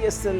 PSL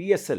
PSL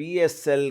PSL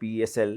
PSL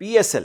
PSL,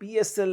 PSL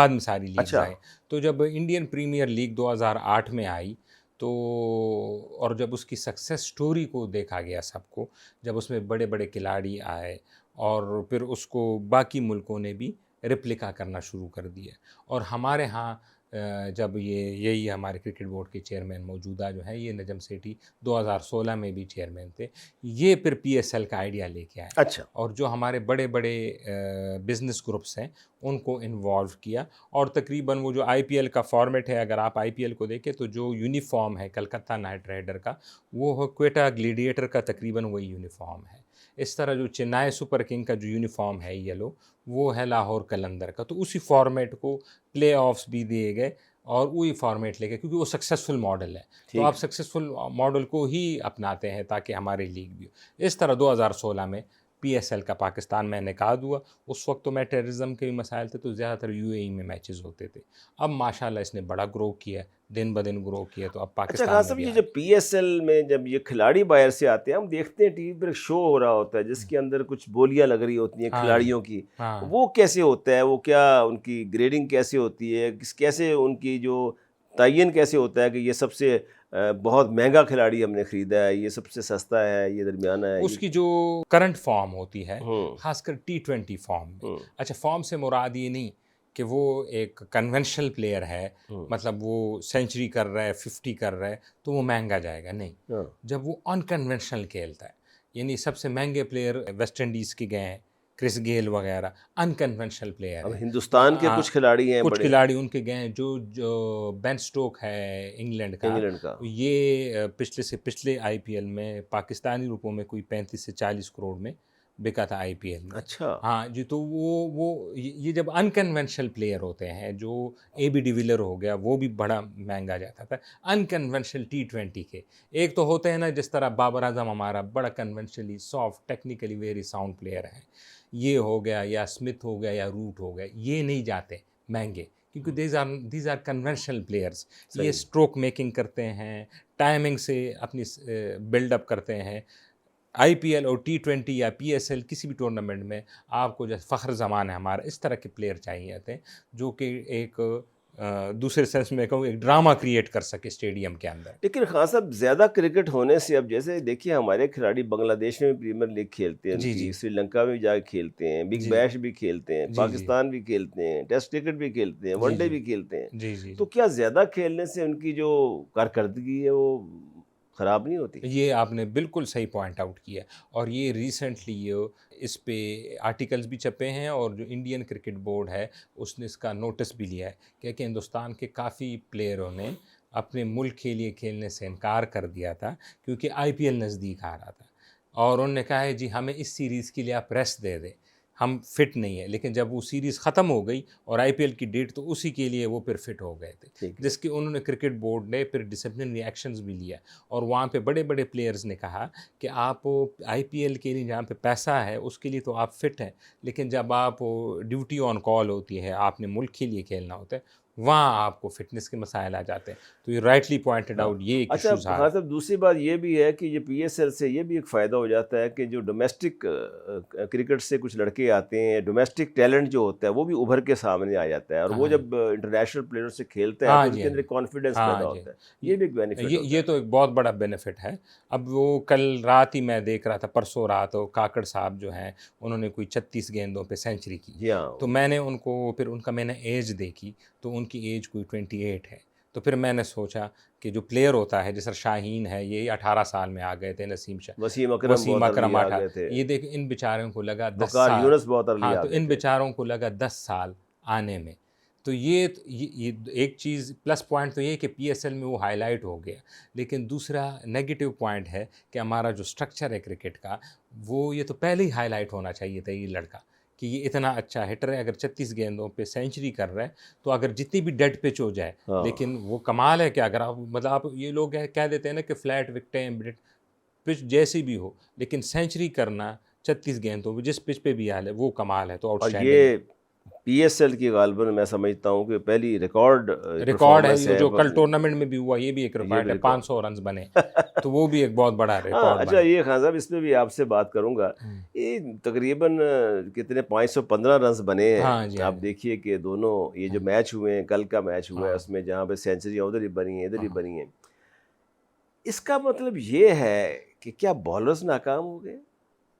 بعد میں ساری لیگز اچھا آئیں. تو جب انڈین پریمیئر لیگ 2008 میں آئی تو اور جب اس کی سکسیس سٹوری کو دیکھا گیا سب کو، جب اس میں بڑے بڑے کھلاڑی آئے اور پھر اس کو باقی ملکوں نے بھی ریپلیکا کرنا شروع کر دیا. اور ہمارے ہاں جب یہی ہمارے کرکٹ بورڈ کے چیئرمین موجودہ جو ہیں، یہ نجم سیٹھی 2016 میں بھی چیئرمین تھے، یہ پھر پی ایس ایل کا آئیڈیا لے کے آئے. اچھا اور جو ہمارے بڑے بڑے بزنس گروپس ہیں ان کو انوالو کیا. اور تقریباً وہ جو آئی پی ایل کا فارمیٹ ہے، اگر آپ آئی پی ایل کو دیکھیں تو جو یونیفارم ہے کلکتہ نائٹ رائڈر کا، وہ کوئٹہ گلیڈیٹر کا تقریباً وہی یونیفارم ہے. اس طرح جو چنائی سپر کنگ کا جو یونیفارم ہے یلو، وہ ہے لاہور قلندر کا. تو اسی فارمیٹ کو پلے آفس بھی دیے گئے اور وہی فارمیٹ لے کے، کیونکہ وہ سکسیزفل ماڈل ہے تو ٹھیک آپ سکسیزفل ماڈل کو ہی اپناتے ہیں تاکہ ہماری لیگ بھی ہو. اس طرح 2016 میں پی ایس ایل کا پاکستان میں انعقاد ہوا. اس وقت تو میں ٹیررزم کے بھی مسائل تھے تو زیادہ تر یو اے ای میں میچز ہوتے تھے. اب ماشاءاللہ اس نے بڑا گرو کیا، دن بدن گرو کیا، تو اب اچھا پاکستان خان میں صاحب، بھی یہ آ جب پی ایس ایل میں جب یہ کھلاڑی باہر سے آتے ہیں، ہم دیکھتے ہیں ٹی وی پر ایک شو ہو رہا ہوتا ہے جس کے اندر کچھ بولیاں لگ رہی ہوتی ہیں ہاں جی، کھلاڑیوں کی، ہاں وہ کیسے ہوتا ہے؟ وہ کیا ان کی گریڈنگ کیسے ہوتی ہے؟ کیسے ان کی جو تعین کیسے ہوتا ہے کہ یہ سب سے بہت مہنگا کھلاڑی ہم نے خریدا ہے، یہ سب سے سستا ہے، یہ درمیانہ ہے؟ اس کی جو کرنٹ فارم ہوتی ہے، ہوں خاص کر T20 فارم میں. ہوں اچھا، فارم سے مراد یہ نہیں کہ وہ ایک کنونشنل پلیئر ہے، ہوں مطلب وہ سینچری کر رہا ہے، 50 کر رہا ہے تو وہ مہنگا جائے گا، نہیں. ہاں جب وہ ان کنونشنل کھیلتا ہے، یعنی سب سے مہنگے پلیئر ویسٹ انڈیز کے گئے ہیں، کرس گیل وغیرہ ان کنونشنل پلیئر اب ہیں. ہندوستان کے کچھ کھلاڑی ہیں کچھ بڑے، کھلاڑی ان کے گئے ہیں، جو بین سٹوک ہے انگلینڈ کا، انگلینڈ کا. یہ پچھلے آئی پی ایل میں پاکستانی روپوں میں کوئی 35 سے 40 کروڑ میں بکا تھا آئی پی ایل میں. اچھا ہاں جی. تو وہ یہ جب انکنونشنل پلیئر ہوتے ہیں، جو اے بی ڈیویلر ہو گیا وہ بھی بڑا مہنگا جاتا تھا. انکنونشنل T20 کے ایک تو ہوتے ہیں نا، جس طرح بابر اعظم ہمارا بڑا conventionally soft technically very sound player ہے، یہ ہو گیا، یا اسمتھ ہو گیا، یا روٹ ہو گیا، یہ نہیں جاتے مہنگے کیونکہ دیز آر کنونشنل پلیئرس. یہ اسٹروک میکنگ کرتے ہیں، ٹائمنگ سے اپنی بلڈ اپ کرتے ہیں. آئی پی ایل اور T20 یا پی ایس ایل کسی بھی ٹورنامنٹ میں آپ کو جیسے فخر زمان ہے ہمارا، اس طرح کے پلیئر چاہیے تھے جو کہ ایک دوسرے سینس میں کہوں ایک ڈرامہ کریٹ کر سکے اسٹیڈیم کے اندر. لیکن خان صاحب زیادہ کرکٹ ہونے سے اب جیسے دیکھیے ہمارے کھلاڑی بنگلہ دیش میں بھی پریمیئر لیگ کھیلتے ہیں، ان جی کی جی سری لنکا میں بھی جا کے کھیلتے ہیں، بگ جی بیش بھی کھیلتے ہیں، جی جی پاکستان بھی کھیلتے ہیں، ٹیسٹ کرکٹ بھی کھیلتے ہیں، ون جی ڈے جی بھی کھیلتے ہیں. جی جی تو کیا زیادہ کھیلنے سے ان کی جو کارکردگی ہے وہ خراب نہیں ہوتی؟ یہ آپ نے بالکل صحیح پوائنٹ آؤٹ کیا. اور یہ ریسنٹلی اس پہ آرٹیکلز بھی چھپے ہیں، اور جو انڈین کرکٹ بورڈ ہے اس نے اس کا نوٹس بھی لیا ہے کہ ہندوستان کے کافی پلیئروں نے اپنے ملک کے لیے کھیلنے سے انکار کر دیا تھا کیونکہ آئی پی ایل نزدیک آ رہا تھا، اور انہوں نے کہا ہے جی ہمیں اس سیریز کے لیے آپ ریسٹ دے دیں، ہم فٹ نہیں ہیں. لیکن جب وہ سیریز ختم ہو گئی اور آئی پی ایل کی ڈیٹ، تو اسی کے لیے وہ پھر فٹ ہو گئے تھے، ٹھیک ہے. جس کی انہوں نے کرکٹ بورڈ نے پھر ڈسپلنری ایکشنز بھی لیا. اور وہاں پہ بڑے بڑے پلیئرز نے کہا کہ آپ آئی پی ایل کے لیے جہاں پہ پیسہ ہے اس کے لیے تو آپ فٹ ہیں، لیکن جب آپ ڈیوٹی آن کال ہوتی ہے، آپ نے ملک کے لیے کھیلنا ہوتا ہے، وہاں آپ کو فٹنس کے مسائل آ جاتے ہیں. تو یہ رائٹلی پوائنٹڈ آؤٹ، یہ ایک اچھا ایشوز آ رہا خان صاحب، دوسری بات یہ بھی ہے کہ یہ پی ایس ایل سے یہ بھی ایک فائدہ ہو جاتا ہے کہ جو ڈومیسٹک کرکٹ سے کچھ لڑکے آتے ہیں، ڈومیسٹک ٹیلنٹ جو ہوتا ہے وہ بھی ابھر کے سامنے آ جاتا ہے، اور وہ جب انٹرنیشنل پلیئروں سے کھیلتا ہے ہاں تو ان جی کے اندر کانفیڈنس پیدا ہوتا ہے. یہ بھی ایک بینیفٹ ہوتا یہ ہے. تو ایک بہت بڑا بینیفٹ ہے. اب وہ کل رات ہی میں دیکھ رہا تھا، پرسوں رات، کاکڑ صاحب جو ہیں انہوں نے کوئی 36 گیندوں پہ سینچری کی. جی ہاں. تو میں نے ان کو پھر ان کا میں نے ایج دیکھی تو ان کی ایج کوئی 28 ہے. تو پھر میں نے سوچا کہ جو پلیئر ہوتا ہے جیسے شاہین ہے، یہ 18 سال میں آ گئے تھے، نسیم شاہ، وسیم اکرم آ گئے تھے، یہ دیکھ ان بیچاروں کو لگا 10 وقار سال. یونس بہت ارلی ہاں، آ تو گئے ان تھے. بیچاروں کو لگا 10 سال آنے میں. تو یہ ایک چیز پلس پوائنٹ تو یہ کہ پی ایس ایل میں وہ ہائی لائٹ ہو گیا. لیکن دوسرا نیگیٹو پوائنٹ ہے کہ ہمارا جو اسٹرکچر ہے کرکٹ کا، وہ یہ تو پہلے ہی ہائی لائٹ ہونا چاہیے تھا یہ لڑکا کہ یہ اتنا اچھا ہٹر ہے. اگر 36 گیندوں پہ سینچری کر رہا ہے تو اگر جتنی بھی ڈیڈ پچ ہو جائے، لیکن وہ کمال ہے کہ اگر آپ مطلب آپ یہ لوگ کہہ دیتے ہیں نا کہ فلیٹ وکٹیں پچ جیسی بھی ہو، لیکن سینچری کرنا 36 گیندوں پہ جس پچ پہ بھی حال ہے وہ کمال ہے، تو آؤٹ اور اسٹینڈنگ یہ ہے. پی ایس ایل کی غالباً میں سمجھتا ہوں کہ پہلی ریکارڈ ہے جو کل ٹورنامنٹ میں بھی ہوا، یہ بھی ایک ریکارڈ ہے، 500 رنز بنے، تو وہ بھی ایک بہت بڑا ریکارڈ اچھا یہ خان صاحب اس میں بھی آپ سے بات کروں گا، یہ تقریباً کتنے 515 رنز بنے ہیں. آپ دیکھیے کہ دونوں یہ جو میچ ہوئے ہیں، کل کا میچ ہوا ہے اس میں جہاں پہ سینچریاں ادھر ہی بنی ہیں ادھر ہی بنی ہیں، اس کا مطلب یہ ہے کہ کیا بالرز ناکام ہو گئے؟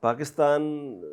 پاکستان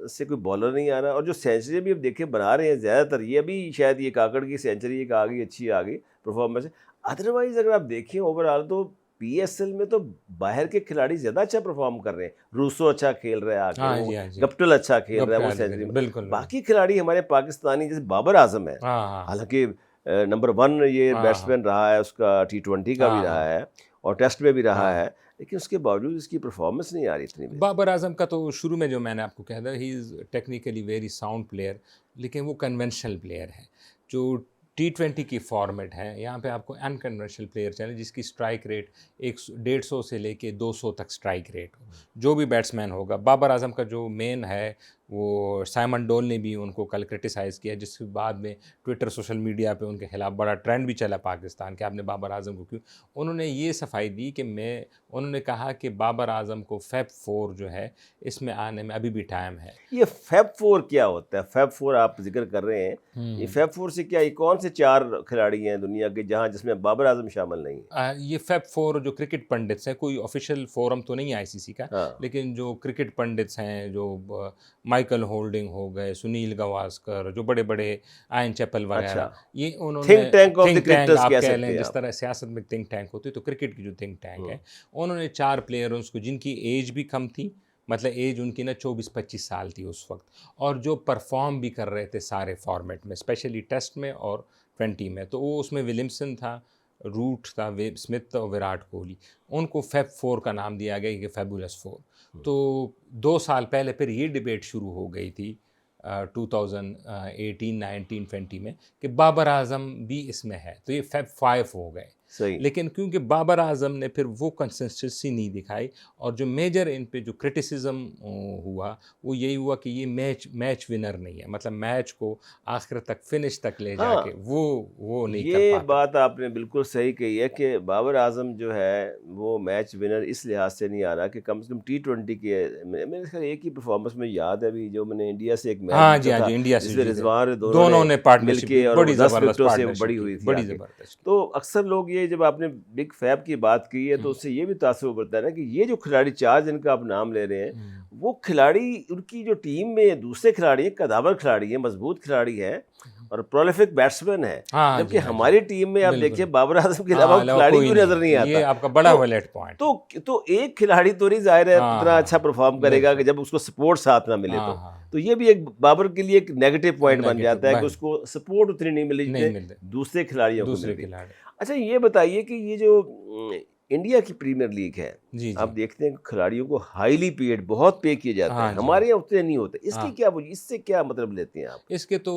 سے کوئی بالر نہیں آ رہا، اور جو سینچری بھی اب دیکھیں بنا رہے ہیں زیادہ تر، یہ ابھی شاید یہ کاکڑ کی سینچری ایک آ گئی اچھی آ گئی پرفارمنس ہے. ادروائز اگر آپ دیکھیں اوور آل تو پی ایس ایل میں تو باہر کے کھلاڑی زیادہ اچھا پرفارم کر رہے ہیں. روسو اچھا کھیل رہا ہے آ کے، گپٹل اچھا کھیل رہا ہے وہ سینچری میں. باقی کھلاڑی ہمارے پاکستانی جیسے بابر اعظم ہے، حالانکہ نمبر 1 یہ بیٹسمین رہا ہے، اس کا T20 کا بھی رہا ہے اور ٹیسٹ میں بھی رہا ہے، لیکن اس کے باوجود اس کی پرفارمنس نہیں آ رہی اتنی. بابر اعظم کا تو شروع میں جو میں نے آپ کو کہا تھا، he is technically very sound player, لیکن وہ کنونشنل پلیئر ہے. جو T20 کی فارمیٹ ہے، یہاں پہ آپ کو انکنونشنل پلیئر چاہیے جس کی اسٹرائک ریٹ 150 سے لے کے 200 تک اسٹرائک ریٹ ہو. جو بھی بیٹسمین ہوگا، بابر اعظم کا جو مین ہے وہ سائمن ڈول نے بھی ان کو کل کرٹیسائز کیا، جس کے بعد میں ٹویٹر سوشل میڈیا پہ ان کے خلاف بڑا ٹرینڈ بھی چلا پاکستان کہ آپ نے بابر اعظم کو کیوں. انہوں نے یہ صفائی دی کہ انہوں نے کہا کہ بابر اعظم کو فیب 4 جو ہے اس میں آنے میں ابھی بھی ٹائم ہے. یہ فیب 4 کیا ہوتا ہے؟ فیب 4 آپ ذکر کر رہے ہیں، یہ فیب 4 سے کیا، یہ کون سے 4 کھلاڑی ہیں دنیا کے جس میں بابر اعظم شامل نہیں ہے؟ یہ فیب 4 جو کرکٹ پنڈتس ہیں، کوئی آفیشیل فورم تو نہیں ہے ICC کا، لیکن جو کرکٹ پنڈتس ہیں، جو مائیکل ہولڈنگ ہو گئے، سنیل گواسکر، جو بڑے بڑے آئن چیپل وغیرہ، یہ انہوں نے think tank of the cricketers آپ کہہ کہہ سکتے لیں، ہیں جس طرح سیاست میں تھنک ٹینک ہوتی ہے تو کرکٹ کی جو تھنک ٹینک ہے، انہوں نے 4 پلیئرز کو جن کی ایج بھی کم تھی، مطلب ایج ان کی 24-25 سال تھی اس وقت، اور جو پرفارم بھی کر رہے تھے سارے فارمیٹ میں، اسپیشلی ٹیسٹ میں اور 20 میں. تو وہ اس میں ولیمسن تھا، روٹ تھا، ویب اسمتھ اور وراٹ کوہلی. ان کو فیب 4 کا نام دیا گیا کہ فیبولس 4. تو 2 سال پہلے پھر یہ ڈیبیٹ شروع ہو گئی تھی 2018, 19, 20 میں کہ بابر اعظم بھی اس میں ہے، تو یہ فیب 5 ہو گئے. لیکن کیونکہ بابر اعظم نے پھر وہ کنسسٹنسی نہیں دکھائی، اور جو میجر ان پہ جو کرٹیسزم ہوا وہ یہی ہوا کہ یہ میچ ونر نہیں ہے، مطلب میچ کو آخر تک فنش تک لے جا کے وہ نہیں کر پاتے. یہ بات آپ نے بالکل صحیح کہی ہے کہ بابر اعظم جو ہے وہ میچ ونر اس لحاظ سے نہیں آ رہا کہ کم سے کم T20 کے میرے خیال ایک ہی پرفارمنس میں یاد ہے ابھی جو میں نے انڈیا سے ایک میچ جیتا تھا، انڈیا جس سے میں رضوان دونوں نے مل کے اور 10 وکٹوں سے بڑی ہوئی تھی. زبردست. تو اکثر لوگ یہ جب آپ نے بگ فیب کی بات کی ہے تو اس سے یہ بھی تاثر ابھرتا ہے نا کہ یہ جو کھلاڑی 4 جن کا آپ نام لے رہے ہیں، وہ کھلاڑی ان کی جو ٹیم میں دوسرے کھلاڑی ہیں، قدامت کھلاڑی ہیں، مضبوط کھلاڑی ہیں اور پرولیفک بیٹسمین ہے، جبکہ ہماری ٹیم میں آپ دیکھیں بابر اعظم کے علاوہ کھلاڑی بھی نظر نہیں آتا. یہ آپ کا بڑا ویلٹ پوائنٹ. تو ایک کھلاڑی تو نہیں ظاہر ہے اتنا اچھا پرفارم کرے گا کہ جب اس کو سپورٹ ساتھ نہ ملے تو یہ بھی ایک بابر کے لیے ایک نیگیٹو پوائنٹ بن جاتا ہے کہ اس کو سپورٹ اتنی نہیں ملی جتنے دوسرے کھلاڑیوں کو ملتی. اچھا یہ بتائیے کہ یہ جو انڈیا کی پریمیئر لیگ ہے، آپ دیکھتے ہیں کہ کھلاڑیوں کو ہائیلی پیڈ بہت پے کیے جاتے ہیں، ہمارے یہاں اتنے نہیں ہوتے. اس کی کیا وجہ، اس سے کیا مطلب لیتے ہیں آپ؟ اس کے تو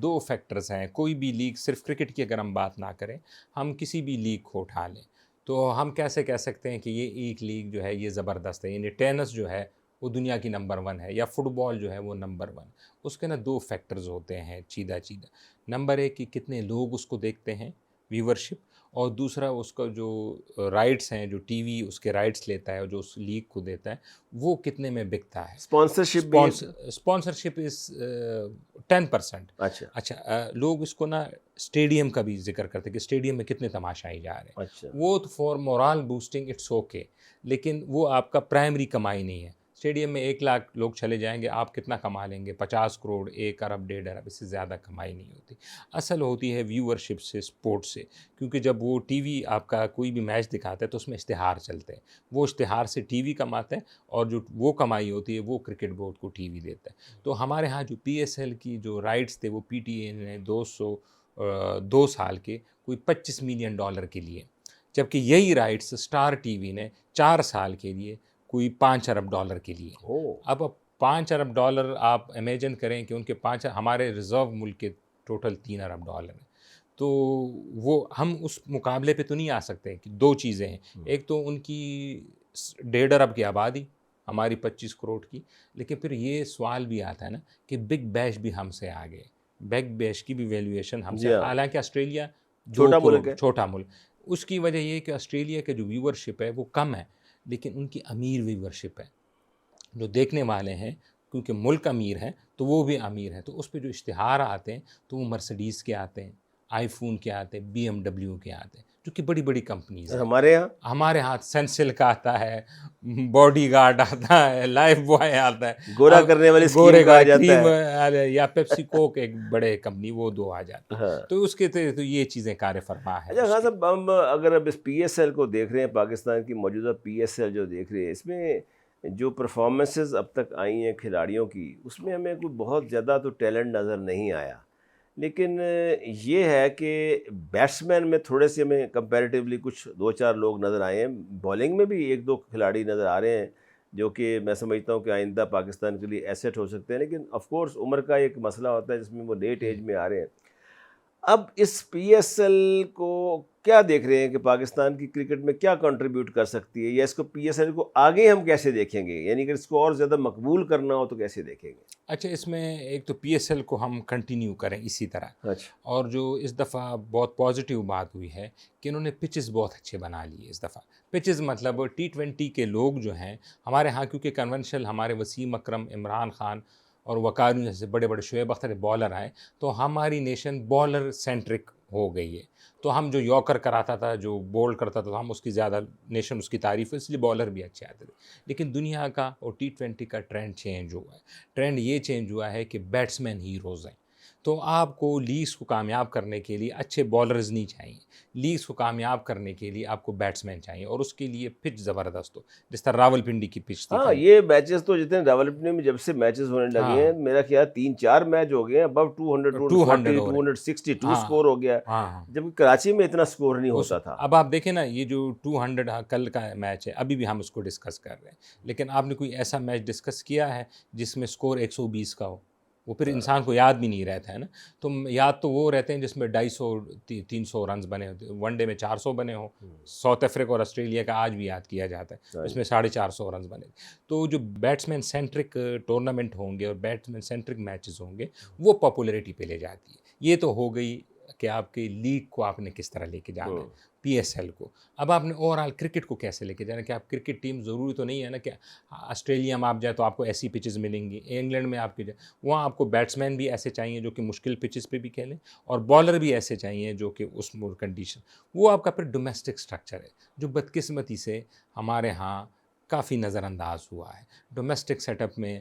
2 فیکٹرز ہیں. کوئی بھی لیگ، صرف کرکٹ کی اگر ہم بات نہ کریں، ہم کسی بھی لیگ کو اٹھا لیں تو ہم کیسے کہہ سکتے ہیں کہ یہ ایک لیگ جو ہے یہ زبردست ہے. یعنی ٹینس جو ہے وہ دنیا کی نمبر 1 ہے، یا فٹ بال جو ہے وہ نمبر 1. اس کے 2 فیکٹرز ہوتے ہیں چیدہ. نمبر 1 کہ کتنے لوگ اس کو دیکھتے ہیں، ویورشپ، اور دوسرا اس کا جو رائٹس ہیں، جو ٹی وی اس کے رائٹس لیتا ہے، جو اس لیگ کو دیتا ہے، وہ کتنے میں بکتا ہے. اسپانسرشپ از 10%. اچھا لوگ اس کو اسٹیڈیم کا بھی ذکر کرتے ہیں کہ اسٹیڈیم میں کتنے تماشائی جا رہے ہیں. وہ تو for morale boosting it's okay, لیکن وہ آپ کا پرائمری کمائی نہیں ہے. اسٹیڈیم میں 1 لاکھ لوگ چلے جائیں گے، آپ کتنا کما لیں گے؟ 50 کروڑ، 1 ارب، 1.5 ارب، اس سے زیادہ کمائی نہیں ہوتی. اصل ہوتی ہے ویورشپ سے، سپورٹ سے. کیونکہ جب وہ ٹی وی آپ کا کوئی بھی میچ دکھاتا ہے تو اس میں اشتہار چلتے ہیں، وہ اشتہار سے ٹی وی کماتے ہیں، اور جو وہ کمائی ہوتی ہے وہ کرکٹ بورڈ کو ٹی وی دیتا ہے. تو ہمارے ہاں جو PSL کی جو رائٹس تھے وہ PTA نے 2 سال کے کوئی $25 ملین کے لیے، جبکہ یہی رائٹس اسٹار ٹی وی نے 4 سال کے لیے کوئی $5 ارب کے لیے. اب $5 ارب آپ امیجن کریں کہ ان کے 5، ہمارے ریزرو ملک کے ٹوٹل $3 ارب ہیں. تو وہ ہم اس مقابلے پہ تو نہیں آ سکتے. کہ 2 چیزیں ہیں، ایک تو ان کی 1.5 ارب کی آبادی، ہماری 25 کروڑ کی، لیکن پھر یہ سوال بھی آتا ہے نا کہ بگ بیش بھی ہم سے آگے. بیگ بیش کی بھی ویلیویشن ہم جی سے، ہاں، حالانکہ آسٹریلیا چھوٹا ملک ہے. چھوٹا ملک. اس کی وجہ یہ ہے کہ آسٹریلیا کے جو ویورشپ ہے وہ کم ہے، لیکن ان کی امیر ویورشپ ہے. جو دیکھنے والے ہیں، کیونکہ ملک امیر ہے تو وہ بھی امیر ہیں، تو اس پہ جو اشتہار آتے ہیں تو وہ مرسڈیز کے آتے ہیں، آئی فون کے آتے ہیں، بی ایم ڈبلیو کے آتے ہیں، جو کہ بڑی بڑی کمپنیز ہیں. ہمارے یہاں ہمارے ہاتھ سینسلک آتا ہے، باڈی گارڈ آتا ہے، لائف بوائے آتا ہے، گورا اب کرنے والی اسکیم گورے کا آ کا جاتا کریم ہے. یا پیپسی کوک ایک بڑے کمپنی، وہ دو آ جاتی. ہاں. تو اس کے تو یہ چیزیں کار فرما ہے اچھا اس خان کی. صاحب، ہم اگر اب اس پی ایس ایل کو دیکھ رہے ہیں، پاکستان کی موجودہ پی ایس ایل جو دیکھ رہے ہیں، اس میں جو پرفارمنسز اب تک آئی ہیں کھلاڑیوں کی، اس میں ہمیں کوئی بہت زیادہ تو ٹیلنٹ نظر نہیں آیا. لیکن یہ ہے کہ بیٹسمین میں تھوڑے سے ہمیں کمپیریٹیولی کچھ 2-4 لوگ نظر آئے ہیں. بالنگ میں بھی 1-2 کھلاڑی نظر آ رہے ہیں جو کہ میں سمجھتا ہوں کہ آئندہ پاکستان کے لیے ایسٹ ہو سکتے ہیں. لیکن آف کورس عمر کا ایک مسئلہ ہوتا ہے جس میں وہ لیٹ ایج میں آ رہے ہیں. اب اس پی ایس ایل کو کیا دیکھ رہے ہیں کہ پاکستان کی کرکٹ میں کیا کنٹریبیوٹ کر سکتی ہے، یا اس کو پی ایس ایل کو آگے ہم کیسے دیکھیں گے؟ یعنی کہ اس کو اور زیادہ مقبول کرنا ہو تو کیسے دیکھیں گے؟ اچھا، اس میں ایک تو پی ایس ایل کو ہم کنٹینیو کریں اسی طرح. اچھا. اور جو اس دفعہ بہت پازیٹیو بات ہوئی ہے کہ انہوں نے پچز بہت اچھے بنا لیے اس دفعہ. پچز مطلب T20 کے لوگ جو ہیں ہمارے ہاں، کیونکہ کنونشنل ہمارے وسیم اکرم، عمران خان اور وقار جیسے بڑے بڑے، شعیب اختر بالر آئے، تو ہماری نیشن بالر سینٹرک ہو گئی ہے. تو ہم جو یارکر کراتا تھا، جو بولڈ کرتا تھا، ہم اس کی زیادہ نیشن اس کی تعریف ہے، اس لیے بالر بھی اچھے آتے تھے. لیکن دنیا کا اور T20 کا ٹرینڈ چینج ہوا ہے. ٹرینڈ یہ چینج ہوا ہے کہ بیٹسمین ہیروز ہیں. تو آپ کو لیگس کو کامیاب کرنے کے لیے اچھے بالرز نہیں چاہیے، لیگس کو کامیاب کرنے کے لیے آپ کو بیٹسمین چاہیے، اور اس کے لیے پچ زبردست ہو، جس طرح راول پنڈی کی پچ تھی. ہاں، یہ میچز تو جتنے ڈیولپمنٹ میں جب سے میچز ہونے لگے ہیں، ہاں، میرا خیال 3-4 میچ ہو گئے ہیں ابو 200 200 240 اوور. 262 ہاں سکور ہو گیا، ہاں. جب کراچی میں اتنا سکور نہیں ہوتا تھا. اب آپ دیکھیں نا، یہ جو 200 کل کا میچ ہے، ابھی بھی ہم اس کو ڈسکس کر رہے ہیں، لیکن آپ نے کوئی ایسا میچ ڈسکس کیا ہے جس میں سکور 120 کا ہو؟ وہ پھر انسان کو یاد بھی نہیں رہتا ہے نا. تو یاد تو وہ رہتے ہیں جس میں 250 300 رنز بنے ہوتے ہیں، ون ڈے میں 400 بنے ہوں. ساؤتھ افریقہ اور آسٹریلیا کا آج بھی یاد کیا جاتا ہے، اس میں 450 رنز بنے. تو جو بیٹسمین سینٹرک ٹورنامنٹ ہوں گے اور بیٹسمین سینٹرک میچز ہوں گے، وہ پاپولیرٹی پہ لے جاتی ہے. یہ تو ہو گئی کہ آپ کے لیگ کو آپ نے کس طرح لے کے جانا ہے، پی ایس ایل کو. اب آپ نے اوور آل کرکٹ کو کیسے لے کے جانا ہے، کہ آپ کرکٹ ٹیم ضروری تو نہیں ہے نا کہ آسٹریلیا میں آپ جائیں تو آپ کو ایسی پچز ملیں گی، انگلینڈ میں آپ کے جائیں وہاں آپ کو بیٹسمین بھی ایسے چاہیے جو کہ مشکل پچز پہ بھی کھیلیں، اور بالر بھی ایسے چاہیے جو کہ اس کنڈیشن. وہ آپ کا پھر ڈومیسٹک سٹرکچر ہے جو بدقسمتی سے ہمارے ہاں کافی نظر انداز ہوا ہے. ڈومیسٹک سیٹ اپ میں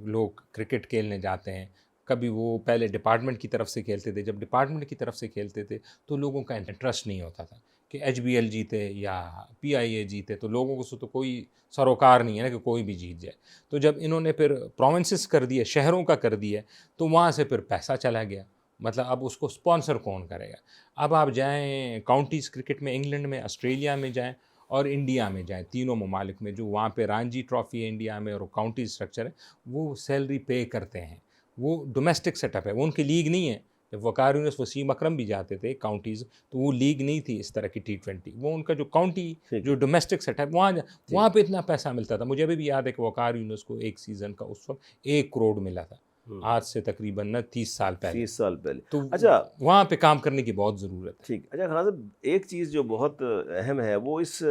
لوگ کرکٹ کھیلنے جاتے ہیں، کبھی وہ پہلے ڈپارٹمنٹ کی طرف سے کھیلتے تھے، جب ڈپارٹمنٹ کی طرف سے کھیلتے تھے تو لوگوں کا انٹرسٹ نہیں ہوتا تھا کہ ایچ بی ایل جیتے یا پی آئی اے جیتے، تو لوگوں کو سے تو کوئی سروکار نہیں ہے نا کہ کوئی بھی جیت جائے. تو جب انہوں نے پھر پروونسز کر دیے، شہروں کا کر دیا، تو وہاں سے پھر پیسہ چلا گیا. مطلب اب اس کو سپانسر کون کرے گا؟ اب آپ جائیں کاؤنٹیز کرکٹ میں، انگلینڈ میں، آسٹریلیا میں جائیں اور انڈیا میں جائیں، تینوں ممالک میں جو وہاں پہ رانجی ٹرافی ہے انڈیا میں اور کاؤنٹی اسٹرکچر ہے، وہ سیلری پے کرتے ہیں. وہ ڈومیسٹک سیٹ اپ ہے، وہ ان کی لیگ نہیں ہے. جب وقار یونس، وسیم اکرم بھی جاتے تھے کاؤنٹیز، تو وہ لیگ نہیں تھی اس طرح کی T20. وہ ان کا جو کاؤنٹی جو ڈومیسٹک سیٹ اپ، وہاں پہ اتنا پیسہ ملتا تھا. مجھے ابھی بھی یاد ہے کہ وقار یونس کو ایک سیزن کا اس وقت 1 کروڑ ملا تھا، آج سے تقریباً 30 سال پہلے. 30 سال پہلے. تو اچھا وہاں پہ کام کرنے کی بہت ضرورت ہے. ٹھیک. اچھا خان صاحب، ایک چیز جو بہت اہم ہے وہ اس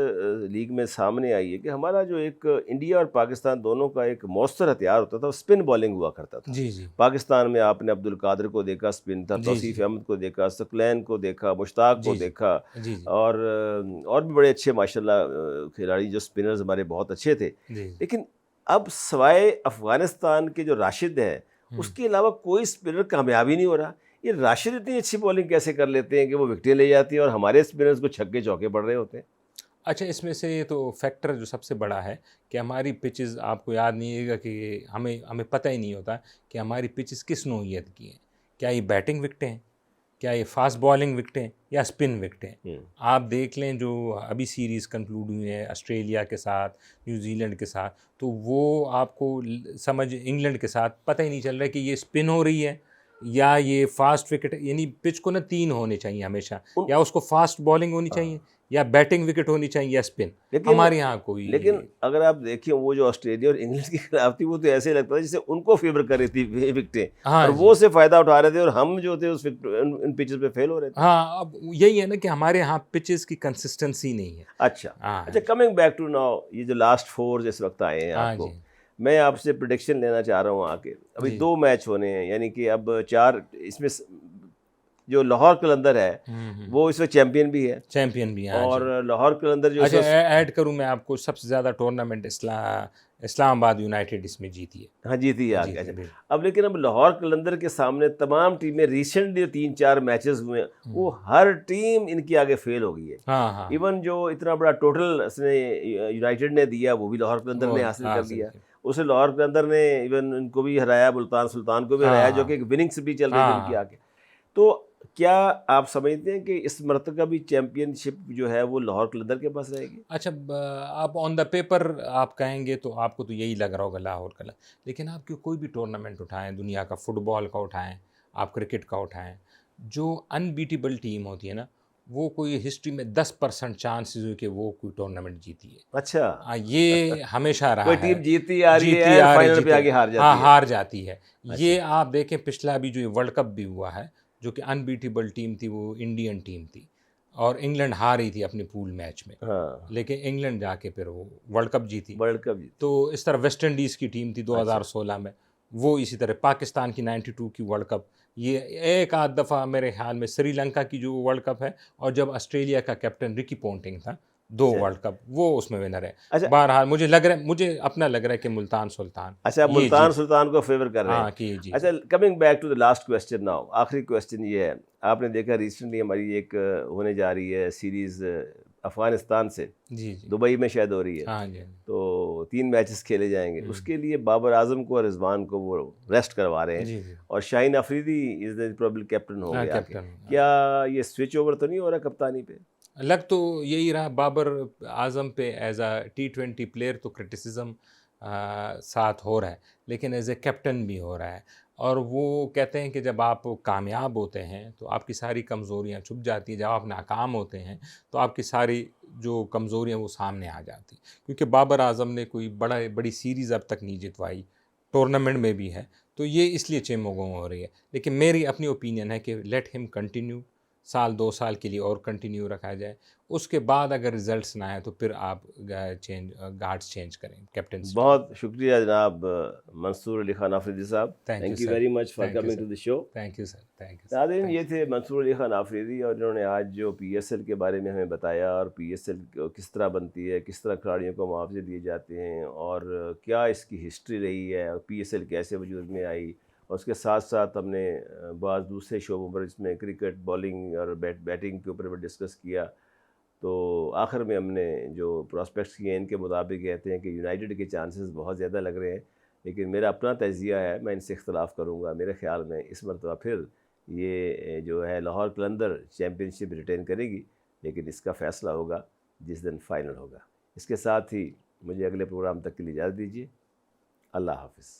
لیگ میں سامنے آئی ہے کہ ہمارا جو ایک انڈیا اور پاکستان دونوں کا ایک مؤثر ہتھیار ہوتا تھا، اسپن بالنگ ہوا کرتا تھا. جی جی پاکستان میں آپ نے عبد القادر کو دیکھا اسپن تھا، جی توصیف جی احمد کو دیکھا، ثقلین کو دیکھا، مشتاق کو جی جی دیکھا، جی جی اور بھی بڑے اچھے ماشاءاللہ کھلاڑی جو اسپنرز ہمارے بہت اچھے تھے. جی لیکن اب سوائے افغانستان کے جو راشد ہیں، اس کے علاوہ کوئی اسپنر کامیابی نہیں ہو رہا. یہ راشد اتنی اچھی بالنگ کیسے کر لیتے ہیں کہ وہ وکٹیں لے جاتی ہیں اور ہمارے اسپنرز کو چھکے چوکے پڑ رہے ہوتے ہیں؟ اچھا، اس میں سے یہ تو فیکٹر جو سب سے بڑا ہے کہ ہماری پچز، آپ کو یاد نہیں ہے گا کہ ہمیں پتہ ہی نہیں ہوتا کہ ہماری پچز کس نوعیت کی ہیں. کیا یہ بیٹنگ وکٹیں ہیں، کیا یہ فاسٹ بالنگ وکٹیں یا اسپن وکٹیں؟ آپ دیکھ لیں جو ابھی سیریز کنکلوڈ ہوئی ہے آسٹریلیا کے ساتھ، نیوزی لینڈ کے ساتھ، تو وہ آپ کو سمجھ انگلینڈ کے ساتھ پتہ ہی نہیں چل رہا کہ یہ اسپن ہو رہی ہے یا یہ فاسٹ وکٹ، یعنی پچ کو نا 3 ہونے چاہیے ہمیشہ، یا اس کو فاسٹ بالنگ ہونی چاہیے یا بیٹنگ وکٹ ہونی چاہیے یا اسپن. ہمارے یہاں کوئی لیکن اگر آپ دیکھیں وہ جو آسٹریلیا اور انگلینڈ کے خلاف تھی وہ تو ایسے لگتا تھا جسے ان کو فیور کر رہی تھی وکٹیں، اور وہ سے فائدہ اٹھا رہے تھے اور ہم جو تھے اس ان پچز پہ فیل ہو رہے تھے. ہاں اب یہی ہے نا کہ ہمارے یہاں پچز کی کنسسٹنسی نہیں ہے. اچھا کمنگ بیک ٹو ناؤ، یہ جو لاسٹ 4 اس وقت آئے ہیں آپ کو، میں آپ سے پریڈکشن لینا چاہ رہا ہوں. آ کے ابھی 2 میچ ہونے ہیں، یعنی کہ اب 4، اس میں جو لاہور قلندر ہے وہ اس وقت چیمپئن بھی ہے، اور لاہور قلندر جو ایڈ کروں میں آپ کو، سب سے زیادہ ٹورنامنٹ اسلام آباد یونائٹیڈ اس میں جیتی ہے. ہاں جیتی ہے آگے. اب لیکن اب لاہور قلندر کے سامنے تمام ٹیمیں ریسنٹلی 3-4 میچز ہوئے ہیں، وہ ہر ٹیم ان کی آگے فیل ہو گئی ہے. ایون جو اتنا بڑا ٹوٹل اس نے یونائٹیڈ نے دیا وہ بھی لاہور قلندر نے حاصل کر دیا. اسے لاہور قلندر نے ایون ان کو بھی ہرایا، ملتان سلطان کو بھی ہرایا، جو کہ ایک وننگس بھی چل رہی تھی ان کی آگے. تو کیا آپ سمجھتے ہیں کہ اس مرتبہ بھی چیمپئن شپ جو ہے وہ لاہور قلندر کے پاس رہے گی؟ اچھا آپ آن دا پیپر آپ کہیں گے تو آپ کو تو یہی لگ رہا ہوگا لاہور قلندر، لیکن آپ کوئی بھی ٹورنامنٹ اٹھائیں، دنیا کا فٹ بال کا اٹھائیں، آپ کرکٹ کا اٹھائیں، جو انبیٹیبل ٹیم ہوتی ہے نا، وہ کوئی ہسٹری میں 10% چانسز ہوئی کہ وہ کوئی ٹورنامنٹ جیتی ہے. اچھا، یہ ہمیشہ رہا ہے. کوئی ٹیم جیتی آ رہی ہے، فائنل پہ آگے ہار جاتی ہے. یہ آپ دیکھیں پچھلا بھی جو ورلڈ کپ بھی ہوا ہے، جو کہ انبیٹیبل ٹیم تھی، وہ انڈین ٹیم تھی، اور انگلینڈ ہار رہی تھی اپنے پول میچ میں، لیکن انگلینڈ جا کے پھر وہ ورلڈ کپ جیتی. تو اس طرح ویسٹ انڈیز کی ٹیم تھی 2016 میں، وہ اسی طرح پاکستان کی 92 کی ورلڈ کپ. یہ ایک آدھ دفعہ میرے خیال میں سری لنکا کی جو ورلڈ کپ ہے، اور جب آسٹریلیا کا کیپٹن رکی پونٹنگ تھا، 2 ورلڈ کپ وہ اس میں ونر ہے. بہرحال مجھے اپنا لگ رہا ہے کہ ملتان سلطان. اچھا، ملتان سلطان کو فیور کر رہے ہیں. جی. اچھا coming back to the last question now, آخری کویسچن یہ ہے، آپ نے دیکھا ریسنٹلی ہماری ایک ہونے جا رہی ہے سیریز افغانستان سے، دبئی میں شاید ہو رہی ہے، تو 3 میچز کھیلے جائیں گے. اس کے لیے بابر اعظم کو اور رضوان کو وہ ریسٹ کروا رہے ہیں، اور شاہین افریدی از دا پروبیبل کیپٹن ہو گیا. کیا یہ سوئچ اوور تو نہیں ہو رہا کپتانی پہ؟ لگ تو یہی رہا بابر اعظم پہ. ایز اے T20 پلیئر تو کرٹیسزم ساتھ ہو رہا ہے، لیکن ایز اے کیپٹن بھی ہو رہا ہے. اور وہ کہتے ہیں کہ جب آپ کامیاب ہوتے ہیں تو آپ کی ساری کمزوریاں چھپ جاتی ہیں، جب آپ ناکام ہوتے ہیں تو آپ کی ساری جو کمزوریاں وہ سامنے آ جاتی. کیونکہ بابر اعظم نے کوئی بڑی سیریز اب تک نہیں جتوائی، ٹورنامنٹ میں بھی ہے، تو یہ اس لیے چیموگوں ہو رہی ہے. لیکن میری اپنی اوپینین ہے کہ لیٹ ہم کنٹینیو، 1-2 سال کے لیے اور کنٹینیو رکھا جائے. اس کے بعد اگر ریزلٹس نہ آئے تو پھر آپ گارڈس چینج کریں کیپٹن. بہت شکریہ جناب منصور علی خان آفریدی صاحب، thank you very much for coming to the show. Thank you sir. ناظرین، یہ تھے منصور علی خان آفریدی، اور انہوں نے آج جو PSL کے بارے میں ہمیں بتایا، اور PSL کس طرح بنتی ہے، کس طرح کھلاڑیوں کو معاوضے دیے جاتے ہیں، اور کیا اس کی ہسٹری رہی ہے، اور PSL کیسے وجود میں آئی. اور اس کے ساتھ ساتھ ہم نے بعض دوسرے شعبوں پر، اس میں کرکٹ، بالنگ اور بیٹنگ کے اوپر بھی ڈسکس کیا. تو آخر میں ہم نے جو پراسپیکٹس کیے ہیں ان کے مطابق کہتے ہیں کہ یونائٹیڈ کے چانسز بہت زیادہ لگ رہے ہیں. لیکن میرا اپنا تجزیہ ہے، میں ان سے اختلاف کروں گا. میرے خیال میں اس مرتبہ پھر یہ جو ہے لاہور قلندر چیمپئن شپ ریٹین کرے گی، لیکن اس کا فیصلہ ہوگا جس دن فائنل ہوگا. اس کے ساتھ ہی مجھے اگلے پروگرام تک کے لیے اجازت دیجیے. اللہ حافظ.